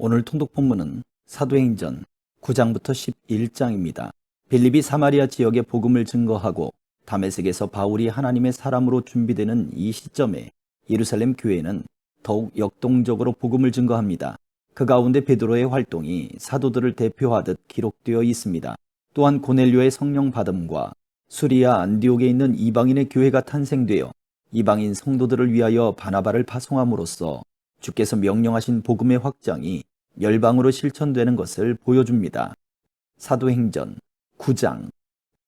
오늘 통독 본문은 사도행전 9장부터 11장입니다. 빌립이 사마리아 지역에 복음을 증거하고 다메섹에서 바울이 하나님의 사람으로 준비되는 이 시점에 예루살렘 교회는 더욱 역동적으로 복음을 증거합니다. 그 가운데 베드로의 활동이 사도들을 대표하듯 기록되어 있습니다. 또한 고넬료의 성령 받음과 수리아 안디옥에 있는 이방인의 교회가 탄생되어 이방인 성도들을 위하여 바나바를 파송함으로써 주께서 명령하신 복음의 확장이 열방으로 실천되는 것을 보여줍니다. 사도행전 9장.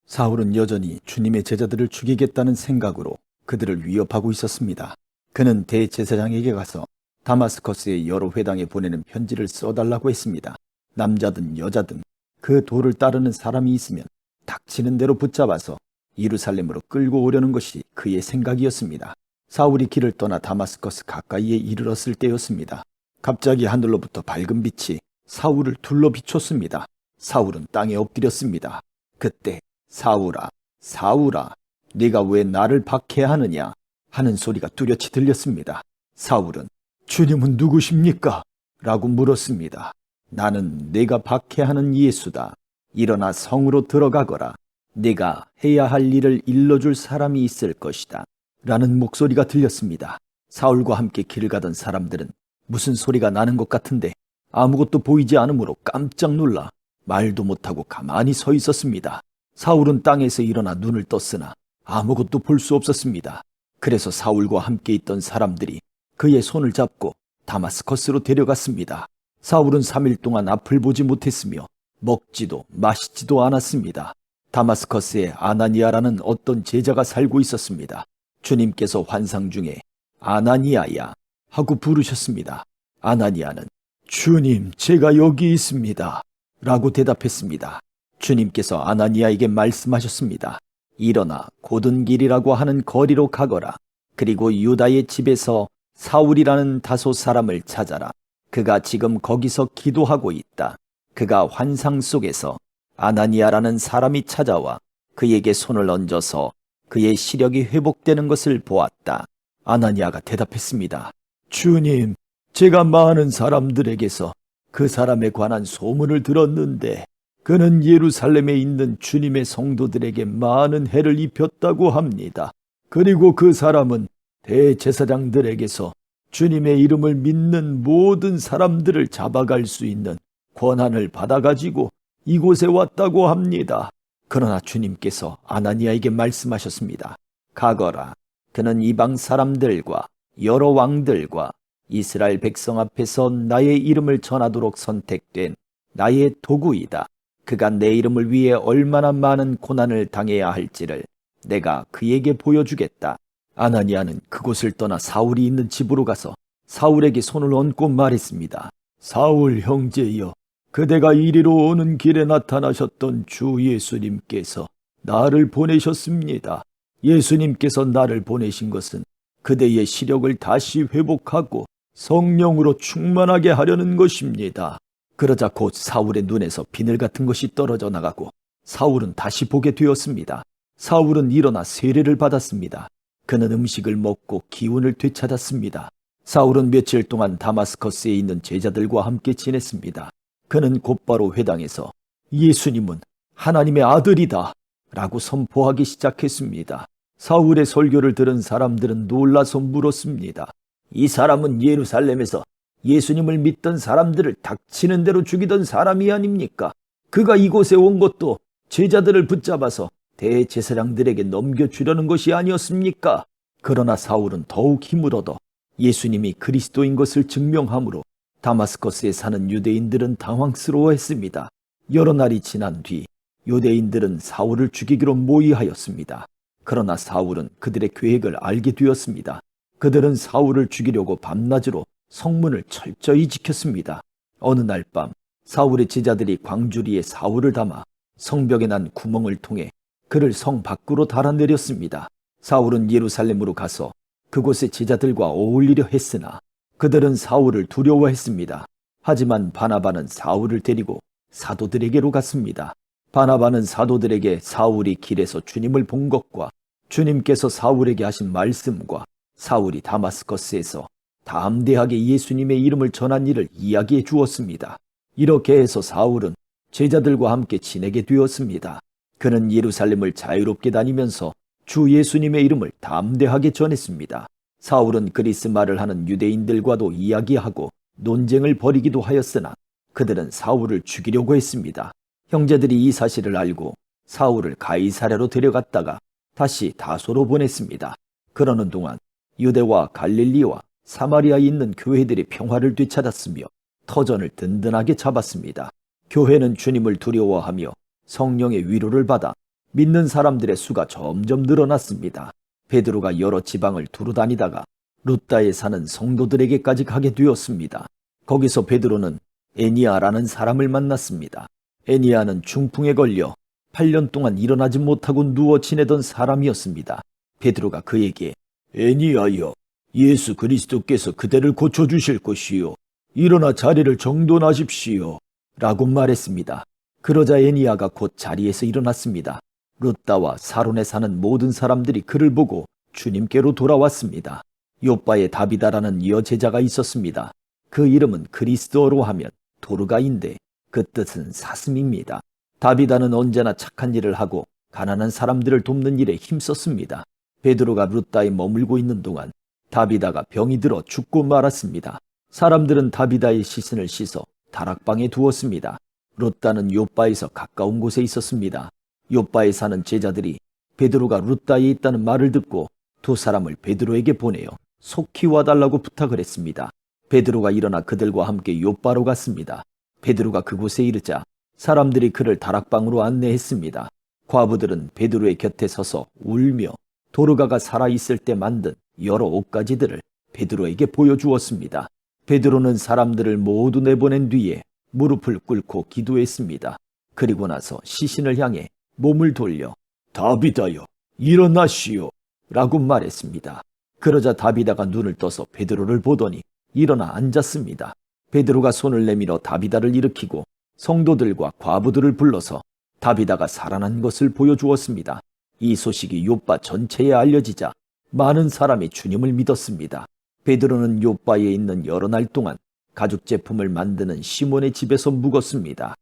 사울은 여전히 주님의 제자들을 죽이겠다는 생각으로 그들을 위협하고 있었습니다. 그는 대제사장에게 가서 다마스커스의 여러 회당에 보내는 편지를 써달라고 했습니다. 남자든 여자든 그 도를 따르는 사람이 있으면 닥치는 대로 붙잡아서 예루살렘으로 끌고 오려는 것이 그의 생각이었습니다. 사울이 길을 떠나 다마스커스 가까이에 이르렀을 때였습니다. 갑자기 하늘로부터 밝은 빛이 사울을 둘러 비췄습니다. 사울은 땅에 엎드렸습니다. 그때 사울아, 사울아, 네가 왜 나를 박해하느냐 하는 소리가 뚜렷이 들렸습니다. 사울은 주님은 누구십니까? 라고 물었습니다. 나는 네가 박해하는 예수다. 일어나 성으로 들어가거라. 네가 해야 할 일을 일러줄 사람이 있을 것이다. 라는 목소리가 들렸습니다. 사울과 함께 길을 가던 사람들은 무슨 소리가 나는 것 같은데 아무것도 보이지 않으므로 깜짝 놀라 말도 못하고 가만히 서 있었습니다. 사울은 땅에서 일어나 눈을 떴으나 아무것도 볼 수 없었습니다. 그래서 사울과 함께 있던 사람들이 그의 손을 잡고 다마스커스로 데려갔습니다. 사울은 3일 동안 앞을 보지 못했으며 먹지도 마시지도 않았습니다. 다마스커스에 아나니아라는 어떤 제자가 살고 있었습니다. 주님께서 환상 중에 아나니아야 하고 부르셨습니다. 아나니아는 주님, 제가 여기 있습니다 라고 대답했습니다. 주님께서 아나니아에게 말씀하셨습니다. 일어나 곧은 길이라고 하는 거리로 가거라. 그리고 유다의 집에서 사울이라는 다소 사람을 찾아라. 그가 지금 거기서 기도하고 있다. 그가 환상 속에서 아나니아라는 사람이 찾아와 그에게 손을 얹어서 그의 시력이 회복되는 것을 보았다. 아나니아가 대답했습니다. 주님, 제가 많은 사람들에게서 그 사람에 관한 소문을 들었는데 그는 예루살렘에 있는 주님의 성도들에게 많은 해를 입혔다고 합니다. 그리고 그 사람은 대제사장들에게서 주님의 이름을 믿는 모든 사람들을 잡아갈 수 있는 권한을 받아가지고 이곳에 왔다고 합니다. 그러나 주님께서 아나니아에게 말씀하셨습니다. 가거라. 그는 이방 사람들과 여러 왕들과 이스라엘 백성 앞에서 나의 이름을 전하도록 선택된 나의 도구이다. 그가 내 이름을 위해 얼마나 많은 고난을 당해야 할지를 내가 그에게 보여주겠다. 아나니아는 그곳을 떠나 사울이 있는 집으로 가서 사울에게 손을 얹고 말했습니다. 사울 형제여, 그대가 이리로 오는 길에 나타나셨던 주 예수님께서 나를 보내셨습니다. 예수님께서 나를 보내신 것은 그대의 시력을 다시 회복하고 성령으로 충만하게 하려는 것입니다. 그러자 곧 사울의 눈에서 비늘 같은 것이 떨어져 나가고 사울은 다시 보게 되었습니다. 사울은 일어나 세례를 받았습니다. 그는 음식을 먹고 기운을 되찾았습니다. 사울은 며칠 동안 다마스커스에 있는 제자들과 함께 지냈습니다. 그는 곧바로 회당에서 예수님은 하나님의 아들이다 라고 선포하기 시작했습니다. 사울의 설교를 들은 사람들은 놀라서 물었습니다. 이 사람은 예루살렘에서 예수님을 믿던 사람들을 닥치는 대로 죽이던 사람이 아닙니까? 그가 이곳에 온 것도 제자들을 붙잡아서 대제사장들에게 넘겨주려는 것이 아니었습니까? 그러나 사울은 더욱 힘을 얻어 예수님이 그리스도인 것을 증명하므로 다마스커스에 사는 유대인들은 당황스러워했습니다. 여러 날이 지난 뒤 유대인들은 사울을 죽이기로 모의하였습니다. 그러나 사울은 그들의 계획을 알게 되었습니다. 그들은 사울을 죽이려고 밤낮으로 성문을 철저히 지켰습니다. 어느 날 밤 사울의 제자들이 광주리에 사울을 담아 성벽에 난 구멍을 통해 그를 성 밖으로 달아내렸습니다. 사울은 예루살렘으로 가서 그곳의 제자들과 어울리려 했으나 그들은 사울을 두려워했습니다. 하지만 바나바는 사울을 데리고 사도들에게로 갔습니다. 바나바는 사도들에게 사울이 길에서 주님을 본 것과 주님께서 사울에게 하신 말씀과 사울이 다마스커스에서 담대하게 예수님의 이름을 전한 일을 이야기해 주었습니다. 이렇게 해서 사울은 제자들과 함께 지내게 되었습니다. 그는 예루살렘을 자유롭게 다니면서 주 예수님의 이름을 담대하게 전했습니다. 사울은 그리스 말을 하는 유대인들과도 이야기하고 논쟁을 벌이기도 하였으나 그들은 사울을 죽이려고 했습니다. 형제들이 이 사실을 알고 사울을 가이사랴로 데려갔다가 다시 다소로 보냈습니다. 그러는 동안 유대와 갈릴리와 사마리아에 있는 교회들이 평화를 되찾았으며 터전을 든든하게 잡았습니다. 교회는 주님을 두려워하며 성령의 위로를 받아 믿는 사람들의 수가 점점 늘어났습니다. 베드로가 여러 지방을 두루 다니다가 루다에 사는 성도들에게까지 가게 되었습니다. 거기서 베드로는 에니아라는 사람을 만났습니다. 에니아는 중풍에 걸려 8년 동안 일어나지 못하고 누워 지내던 사람이었습니다. 베드로가 그에게 에니아여, 예수 그리스도께서 그대를 고쳐주실 것이요, 일어나 자리를 정돈하십시오 라고 말했습니다. 그러자 에니아가 곧 자리에서 일어났습니다. 루다와 사론에 사는 모든 사람들이 그를 보고 주님께로 돌아왔습니다. 요바에 다비다라는 여제자가 있었습니다. 그 이름은 그리스도어로 하면 도르가인데 그 뜻은 사슴입니다. 다비다는 언제나 착한 일을 하고 가난한 사람들을 돕는 일에 힘썼습니다. 베드로가 루다에 머물고 있는 동안 다비다가 병이 들어 죽고 말았습니다. 사람들은 다비다의 시신을 씻어 다락방에 두었습니다. 루다는 요바에서 가까운 곳에 있었습니다. 요바에 사는 제자들이 베드로가 루다에 있다는 말을 듣고 두 사람을 베드로에게 보내어 속히 와달라고 부탁을 했습니다. 베드로가 일어나 그들과 함께 요바로 갔습니다. 베드로가 그곳에 이르자 사람들이 그를 다락방으로 안내했습니다. 과부들은 베드로의 곁에 서서 울며 도르가가 살아있을 때 만든 여러 옷가지들을 베드로에게 보여주었습니다. 베드로는 사람들을 모두 내보낸 뒤에 무릎을 꿇고 기도했습니다. 그리고 나서 시신을 향해 몸을 돌려 다비다여, 일어나시오 라고 말했습니다. 그러자 다비다가 눈을 떠서 베드로를 보더니 일어나 앉았습니다. 베드로가 손을 내밀어 다비다를 일으키고 성도들과 과부들을 불러서 다비다가 살아난 것을 보여주었습니다. 이 소식이 요빠 전체에 알려지자 많은 사람이 주님을 믿었습니다. 베드로는 요빠에 있는 여러 날 동안 가죽 제품을 만드는 시몬의 집에서 묵었습니다.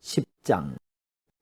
10장.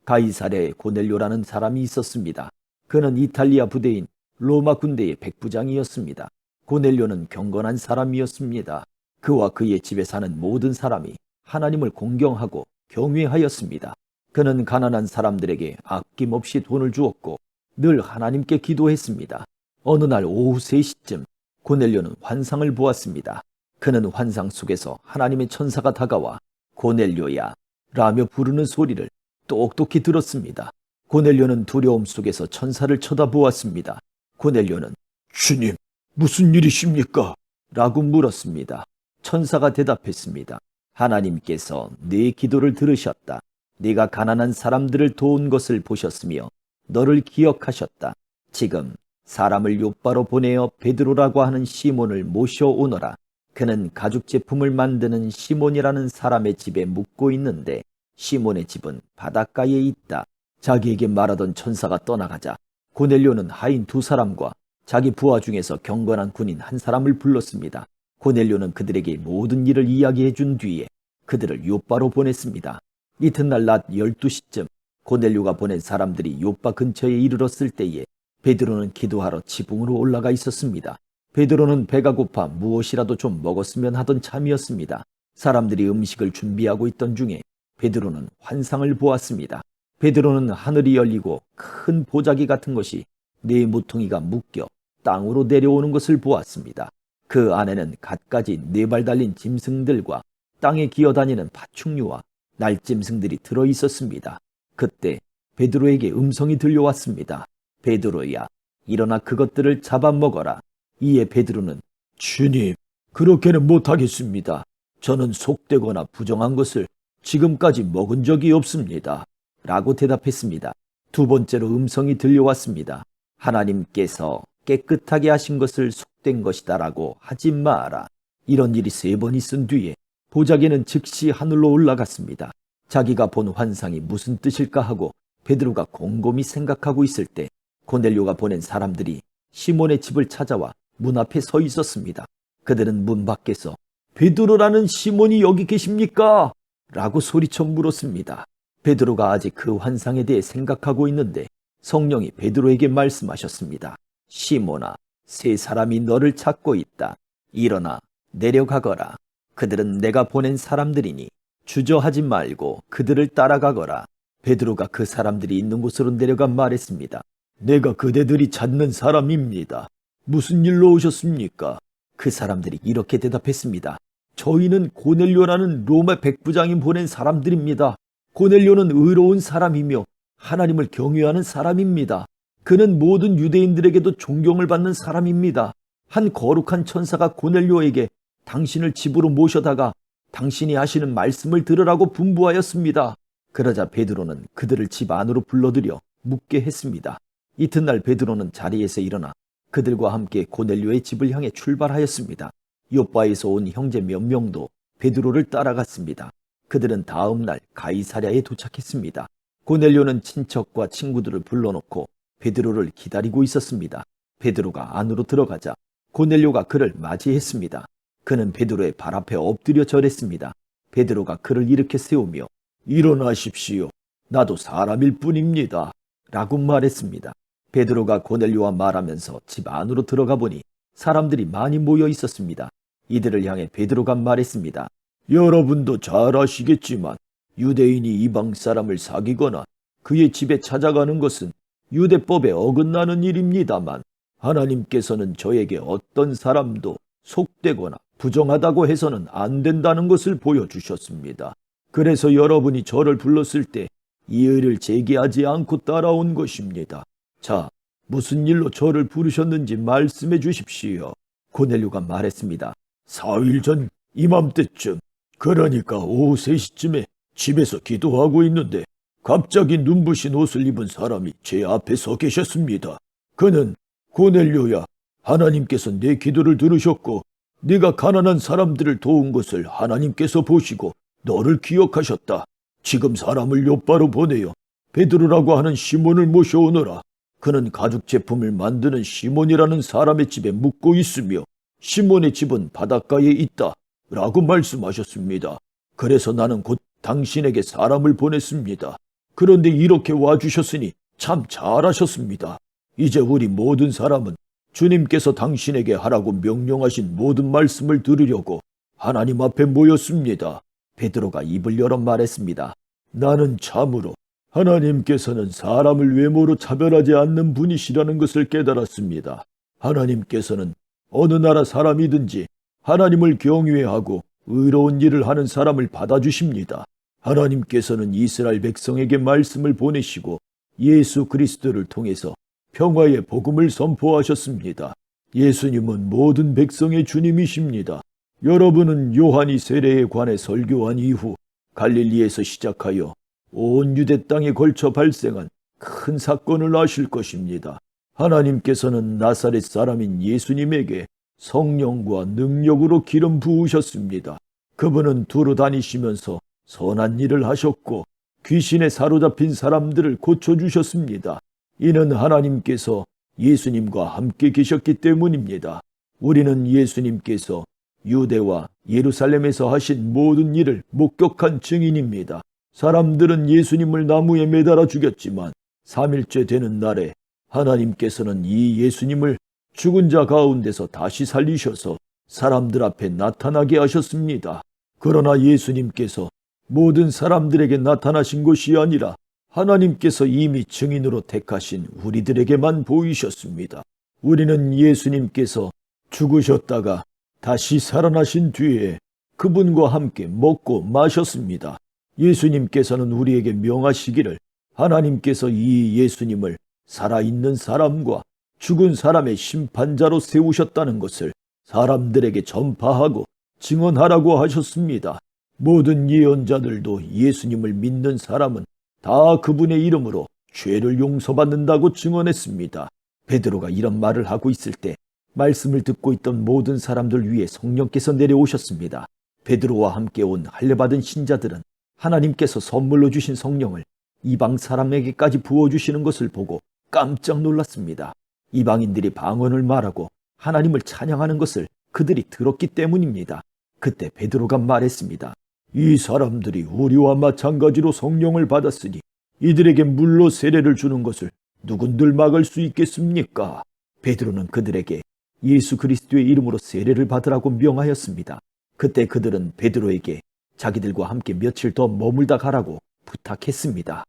가이사랴에 고넬료라는 사람이 있었습니다. 그는 이탈리아 부대인 로마 군대의 백부장이었습니다. 고넬료는 경건한 사람이었습니다. 그와 그의 집에 사는 모든 사람이 하나님을 공경하고 경외하였습니다. 그는 가난한 사람들에게 아낌없이 돈을 주었고 늘 하나님께 기도했습니다. 어느 날 오후 3시쯤 고넬료는 환상을 보았습니다. 그는 환상 속에서 하나님의 천사가 다가와 고넬료야 라며 부르는 소리를 똑똑히 들었습니다. 고넬료는 두려움 속에서 천사를 쳐다보았습니다. 고넬료는 주님, 무슨 일이십니까? 라고 물었습니다. 천사가 대답했습니다. 하나님께서 네 기도를 들으셨다. 네가 가난한 사람들을 도운 것을 보셨으며 너를 기억하셨다. 지금 사람을 요바로 보내어 베드로라고 하는 시몬을 모셔오너라. 그는 가죽 제품을 만드는 시몬이라는 사람의 집에 묵고 있는데 시몬의 집은 바닷가에 있다. 자기에게 말하던 천사가 떠나가자 고넬료는 하인 2사람과 자기 부하 중에서 경건한 군인 1사람을 불렀습니다. 고넬료는 그들에게 모든 일을 이야기해 준 뒤에 그들을 요바로 보냈습니다. 이튿날 낮 12시쯤 고넬료가 보낸 사람들이 요바 근처에 이르렀을 때에 베드로는 기도하러 지붕으로 올라가 있었습니다. 베드로는 배가 고파 무엇이라도 좀 먹었으면 하던 참이었습니다. 사람들이 음식을 준비하고 있던 중에 베드로는 환상을 보았습니다. 베드로는 하늘이 열리고 큰 보자기 같은 것이 4모퉁이가 묶여 땅으로 내려오는 것을 보았습니다. 그 안에는 갖가지 4발 달린 짐승들과 땅에 기어다니는 파충류와 날짐승들이 들어있었습니다. 그때 베드로에게 음성이 들려왔습니다. 베드로야, 일어나 그것들을 잡아먹어라. 이에 베드로는 주님, 그렇게는 못하겠습니다. 저는 속되거나 부정한 것을 지금까지 먹은 적이 없습니다. 라고 대답했습니다. 2번째로 음성이 들려왔습니다. 하나님께서 깨끗하게 하신 것을 속된 것이다 라고 하지 마라. 이런 일이 3번 있은 뒤에 보자기는 즉시 하늘로 올라갔습니다. 자기가 본 환상이 무슨 뜻일까 하고 베드로가 곰곰이 생각하고 있을 때 고넬료가 보낸 사람들이 시몬의 집을 찾아와 문 앞에 서 있었습니다. 그들은 문 밖에서 베드로라는 시몬이 여기 계십니까? 라고 소리쳐 물었습니다. 베드로가 아직 그 환상에 대해 생각하고 있는데 성령이 베드로에게 말씀하셨습니다. 시몬아, 세 사람이 너를 찾고 있다. 일어나 내려가거라. 그들은 내가 보낸 사람들이니 주저하지 말고 그들을 따라가거라. 베드로가 그 사람들이 있는 곳으로 내려가 말했습니다. 내가 그대들이 찾는 사람입니다. 무슨 일로 오셨습니까? 그 사람들이 이렇게 대답했습니다. 저희는 고넬료라는 로마 백부장이 보낸 사람들입니다. 고넬료는 의로운 사람이며 하나님을 경외하는 사람입니다. 그는 모든 유대인들에게도 존경을 받는 사람입니다. 한 거룩한 천사가 고넬료에게 당신을 집으로 모셔다가 당신이 하시는 말씀을 들으라고 분부하였습니다. 그러자 베드로는 그들을 집 안으로 불러들여 묵게 했습니다. 이튿날 베드로는 자리에서 일어나 그들과 함께 고넬료의 집을 향해 출발하였습니다. 요바에서 온 형제 몇 명도 베드로를 따라갔습니다. 그들은 다음 날 가이사랴에 도착했습니다. 고넬료는 친척과 친구들을 불러놓고 베드로를 기다리고 있었습니다. 베드로가 안으로 들어가자 고넬료가 그를 맞이했습니다. 그는 베드로의 발 앞에 엎드려 절했습니다. 베드로가 그를 일으켜 세우며 일어나십시오. 나도 사람일 뿐입니다. 라고 말했습니다. 베드로가 고넬료와 말하면서 집 안으로 들어가 보니 사람들이 많이 모여 있었습니다. 이들을 향해 베드로가 말했습니다. 여러분도 잘 아시겠지만 유대인이 이방 사람을 사귀거나 그의 집에 찾아가는 것은 유대법에 어긋나는 일입니다만 하나님께서는 저에게 어떤 사람도 속되거나 부정하다고 해서는 안 된다는 것을 보여주셨습니다. 그래서 여러분이 저를 불렀을 때 이 의를 제기하지 않고 따라온 것입니다. 자, 무슨 일로 저를 부르셨는지 말씀해 주십시오. 고넬료가 말했습니다. 4일 전 이맘때쯤, 그러니까 오후 3시쯤에 집에서 기도하고 있는데 갑자기 눈부신 옷을 입은 사람이 제 앞에 서 계셨습니다. 그는 고넬료야, 하나님께서 내 기도를 들으셨고 네가 가난한 사람들을 도운 것을 하나님께서 보시고 너를 기억하셨다. 지금 사람을 요바로 보내어 베드로라고 하는 시몬을 모셔오너라. 그는 가죽 제품을 만드는 시몬이라는 사람의 집에 묵고 있으며 시몬의 집은 바닷가에 있다. 라고 말씀하셨습니다. 그래서 나는 곧 당신에게 사람을 보냈습니다. 그런데 이렇게 와주셨으니 참 잘하셨습니다. 이제 우리 모든 사람은 주님께서 당신에게 하라고 명령하신 모든 말씀을 들으려고 하나님 앞에 모였습니다. 베드로가 입을 열어 말했습니다. 나는 참으로 하나님께서는 사람을 외모로 차별하지 않는 분이시라는 것을 깨달았습니다. 하나님께서는 어느 나라 사람이든지 하나님을 경외하고 의로운 일을 하는 사람을 받아주십니다. 하나님께서는 이스라엘 백성에게 말씀을 보내시고 예수 그리스도를 통해서 평화의 복음을 선포하셨습니다. 예수님은 모든 백성의 주님이십니다. 여러분은 요한이 세례에 관해 설교한 이후 갈릴리에서 시작하여 온 유대 땅에 걸쳐 발생한 큰 사건을 아실 것입니다. 하나님께서는 나사렛 사람인 예수님에게 성령과 능력으로 기름 부으셨습니다. 그분은 두루 다니시면서 선한 일을 하셨고 귀신에 사로잡힌 사람들을 고쳐주셨습니다. 이는 하나님께서 예수님과 함께 계셨기 때문입니다. 우리는 예수님께서 유대와 예루살렘에서 하신 모든 일을 목격한 증인입니다. 사람들은 예수님을 나무에 매달아 죽였지만 3일째 되는 날에 하나님께서는 이 예수님을 죽은 자 가운데서 다시 살리셔서 사람들 앞에 나타나게 하셨습니다. 그러나 예수님께서 모든 사람들에게 나타나신 것이 아니라 하나님께서 이미 증인으로 택하신 우리들에게만 보이셨습니다. 우리는 예수님께서 죽으셨다가 다시 살아나신 뒤에 그분과 함께 먹고 마셨습니다. 예수님께서는 우리에게 명하시기를 하나님께서 이 예수님을 살아있는 사람과 죽은 사람의 심판자로 세우셨다는 것을 사람들에게 전파하고 증언하라고 하셨습니다. 모든 예언자들도 예수님을 믿는 사람은 다 그분의 이름으로 죄를 용서받는다고 증언했습니다. 베드로가 이런 말을 하고 있을 때 말씀을 듣고 있던 모든 사람들 위에 성령께서 내려오셨습니다. 베드로와 함께 온 할례받은 신자들은 하나님께서 선물로 주신 성령을 이방 사람에게까지 부어주시는 것을 보고 깜짝 놀랐습니다. 이방인들이 방언을 말하고 하나님을 찬양하는 것을 그들이 들었기 때문입니다. 그때 베드로가 말했습니다. 이 사람들이 우리와 마찬가지로 성령을 받았으니 이들에게 물로 세례를 주는 것을 누군들 막을 수 있겠습니까? 베드로는 그들에게 예수 그리스도의 이름으로 세례를 받으라고 명하였습니다. 그때 그들은 베드로에게 자기들과 함께 며칠 더 머물다 가라고 부탁했습니다.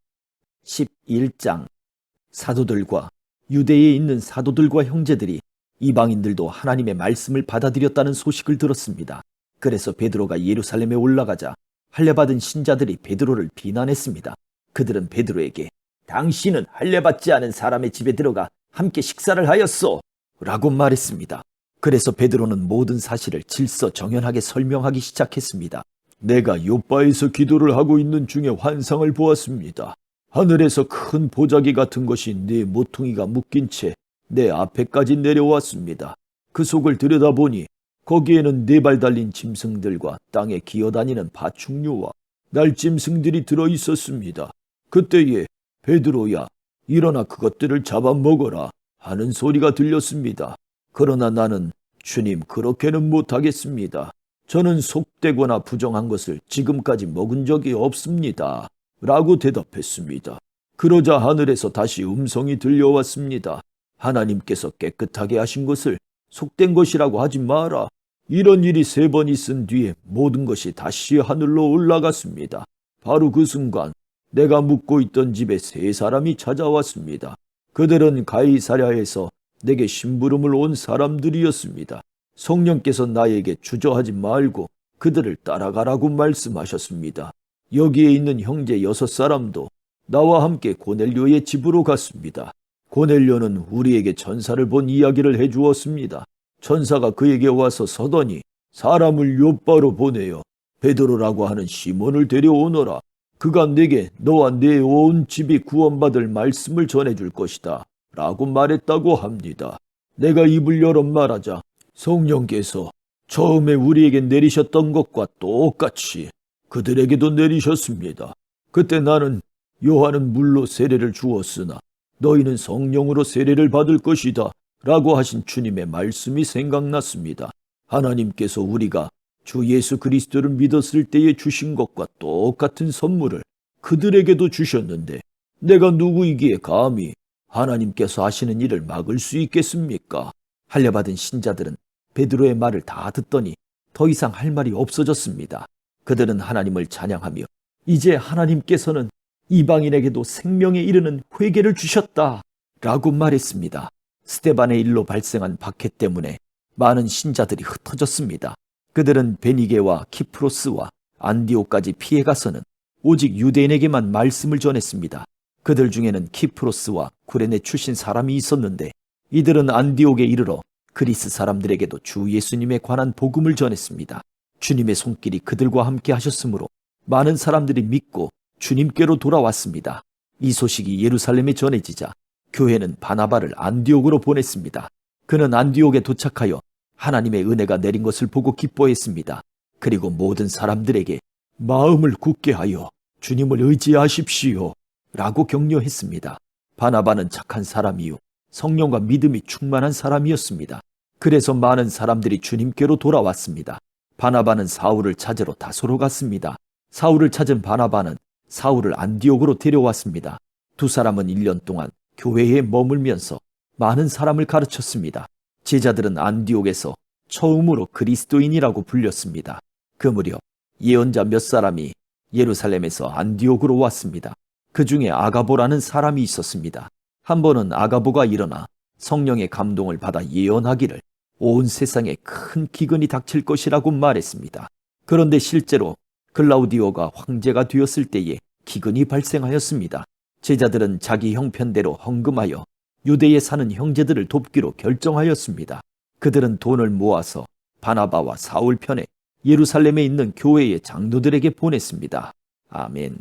11장 사도들과 유대에 있는 사도들과 형제들이 이방인들도 하나님의 말씀을 받아들였다는 소식을 들었습니다. 그래서 베드로가 예루살렘에 올라가자 할례받은 신자들이 베드로를 비난했습니다. 그들은 베드로에게 당신은 할례받지 않은 사람의 집에 들어가 함께 식사를 하였소 라고 말했습니다. 그래서 베드로는 모든 사실을 질서정연하게 설명하기 시작했습니다. 내가 요바에서 기도를 하고 있는 중에 환상을 보았습니다. 하늘에서 큰 보자기 같은 것이 네 모퉁이가 묶인 채 내 앞에까지 내려왔습니다. 그 속을 들여다보니 거기에는 네 발 달린 짐승들과 땅에 기어다니는 파충류와 날짐승들이 들어있었습니다. 그때에 베드로야, 일어나 그것들을 잡아먹어라 하는 소리가 들렸습니다. 그러나 나는 주님 그렇게는 못하겠습니다. 저는 속되거나 부정한 것을 지금까지 먹은 적이 없습니다. 라고 대답했습니다. 그러자 하늘에서 다시 음성이 들려왔습니다. 하나님께서 깨끗하게 하신 것을 속된 것이라고 하지 마라. 이런 일이 3번 있은 뒤에 모든 것이 다시 하늘로 올라갔습니다. 바로 그 순간 내가 묵고 있던 집에 3사람이 찾아왔습니다. 그들은 가이사랴에서 내게 심부름을 온 사람들이었습니다. 성령께서 나에게 주저하지 말고 그들을 따라가라고 말씀하셨습니다. 여기에 있는 형제 6사람도 나와 함께 고넬료의 집으로 갔습니다. 고넬료는 우리에게 전사를 본 이야기를 해주었습니다. 전사가 그에게 와서 서더니 사람을 요바로 보내어 베드로라고 하는 시몬을 데려오너라. 그가 내게 너와 내 온 집이 구원받을 말씀을 전해줄 것이다 라고 말했다고 합니다. 내가 입을 열어 말하자 성령께서 처음에 우리에게 내리셨던 것과 똑같이 그들에게도 내리셨습니다. 그때 나는 요한은 물로 세례를 주었으나 너희는 성령으로 세례를 받을 것이다 라고 하신 주님의 말씀이 생각났습니다. 하나님께서 우리가 주 예수 그리스도를 믿었을 때에 주신 것과 똑같은 선물을 그들에게도 주셨는데 내가 누구이기에 감히 하나님께서 하시는 일을 막을 수 있겠습니까? 할례받은 신자들은 베드로의 말을 다 듣더니 더 이상 할 말이 없어졌습니다. 그들은 하나님을 찬양하며 이제 하나님께서는 이방인에게도 생명에 이르는 회개를 주셨다 라고 말했습니다. 스데반의 일로 발생한 박해 때문에 많은 신자들이 흩어졌습니다. 그들은 베니게와 키프로스와 안디옥까지 피해가서는 오직 유대인에게만 말씀을 전했습니다. 그들 중에는 키프로스와 구레네 출신 사람이 있었는데 이들은 안디옥에 이르러 그리스 사람들에게도 주 예수님에 관한 복음을 전했습니다. 주님의 손길이 그들과 함께 하셨으므로 많은 사람들이 믿고 주님께로 돌아왔습니다. 이 소식이 예루살렘에 전해지자 교회는 바나바를 안디옥으로 보냈습니다. 그는 안디옥에 도착하여 하나님의 은혜가 내린 것을 보고 기뻐했습니다. 그리고 모든 사람들에게 마음을 굳게 하여 주님을 의지하십시오 라고 격려했습니다. 바나바는 착한 사람이요 성령과 믿음이 충만한 사람이었습니다. 그래서 많은 사람들이 주님께로 돌아왔습니다. 바나바는 사울을 찾으러 다소로 갔습니다. 사울을 찾은 바나바는 사울을 안디옥으로 데려왔습니다. 두 사람은 1년 동안 교회에 머물면서 많은 사람을 가르쳤습니다. 제자들은 안디옥에서 처음으로 그리스도인이라고 불렸습니다. 그 무렵 예언자 몇 사람이 예루살렘에서 안디옥으로 왔습니다. 그 중에 아가보라는 사람이 있었습니다. 한 번은 아가보가 일어나 성령의 감동을 받아 예언하기를 온 세상에 큰 기근이 닥칠 것이라고 말했습니다. 그런데 실제로 글라우디오가 황제가 되었을 때에 기근이 발생하였습니다. 제자들은 자기 형편대로 헌금하여 유대에 사는 형제들을 돕기로 결정하였습니다. 그들은 돈을 모아서 바나바와 사울 편에 예루살렘에 있는 교회의 장로들에게 보냈습니다. 아멘.